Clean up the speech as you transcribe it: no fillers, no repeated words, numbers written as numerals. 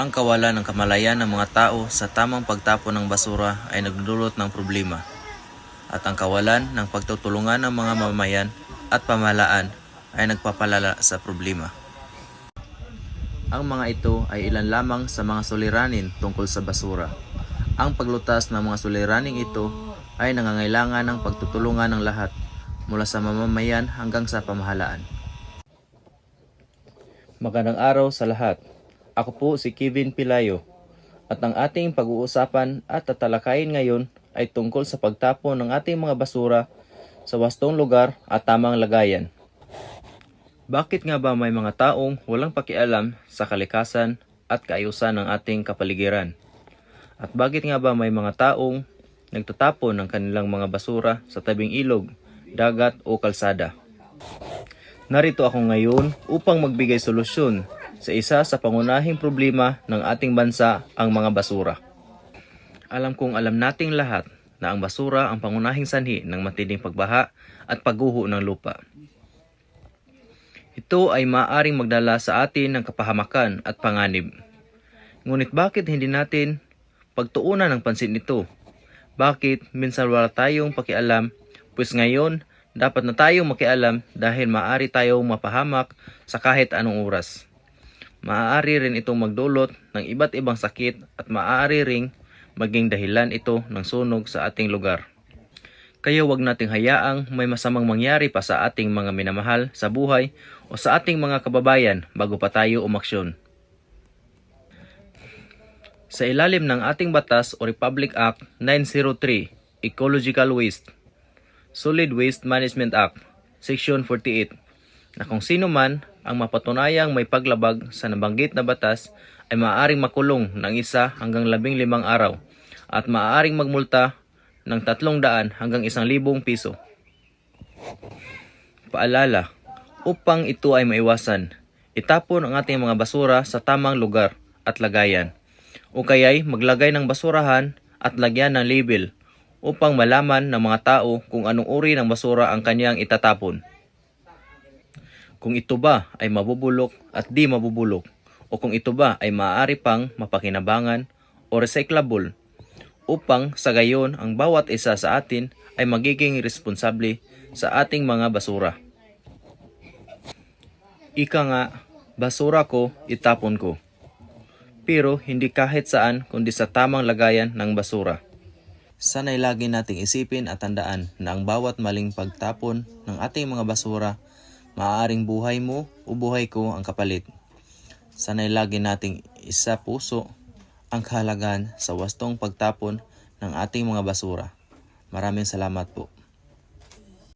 Ang kawalan ng kamalayan ng mga tao sa tamang pagtapon ng basura ay nagdudulot ng problema. At ang kawalan ng pagtutulungan ng mga mamamayan at pamahalaan ay nagpapalala sa problema. Ang mga ito ay ilan lamang sa mga suliranin tungkol sa basura. Ang paglutas ng mga suliraning ito ay nangangailangan ng pagtutulungan ng lahat mula sa mamamayan hanggang sa pamahalaan. Magandang araw sa lahat. Ako po si Kevin Pilayo at ang ating pag-uusapan at tatalakayin ngayon ay tungkol sa pagtapon ng ating mga basura sa wastong lugar at tamang lagayan. Bakit nga ba may mga taong walang pakialam sa kalikasan at kaayusan ng ating kapaligiran? At bakit nga ba may mga taong nagtatapon ng kanilang mga basura sa tabing ilog, dagat o kalsada? Narito ako ngayon upang magbigay solusyon sa isa sa pangunahing problema ng ating bansa, ang mga basura. Alam kong alam nating lahat na ang basura ang pangunahing sanhi ng matinding pagbaha at pagguho ng lupa. Ito ay maaaring magdala sa atin ng kapahamakan at panganib. Ngunit bakit hindi natin pagtuunan ng pansin ito? Bakit minsan wala tayong pakialam? Pues ngayon, dapat na tayong makialam dahil maaari tayong mapahamak sa kahit anong oras. Maaari rin itong magdulot ng iba't ibang sakit at maaari ring maging dahilan ito ng sunog sa ating lugar. Kaya huwag nating hayaang may masamang mangyari pa sa ating mga minamahal sa buhay o sa ating mga kababayan bago pa tayo umaksyon. Sa ilalim ng ating batas o Republic Act 903, Ecological Waste, Solid Waste Management Act, Section 48, na kung sino man ang mapatunayang may paglabag sa nabanggit na batas ay maaaring makulong ng 1 hanggang 15 araw at maaaring magmulta ng 300 hanggang 1,000 piso. Paalala, upang ito ay maiwasan, itapon ang ating mga basura sa tamang lugar at lagayan, o kaya'y maglagay ng basurahan at lagyan ng label upang malaman ng mga tao kung anong uri ng basura ang kanyang itatapon. Kung ito ba ay mabubulok at di mabubulok, o kung ito ba ay maaari pang mapakinabangan o recyclable, upang sa gayon ang bawat isa sa atin ay magiging responsable sa ating mga basura. Ika nga, basura ko, itapon ko. Pero hindi kahit saan kundi sa tamang lagayan ng basura. Sana'y lagi nating isipin at tandaan na ang bawat maling pagtapon ng ating mga basura, maaaring buhay mo o buhay ko ang kapalit. Sana'y lagi nating isa puso ang kahalagahan sa wastong pagtapon ng ating mga basura. Maraming salamat po.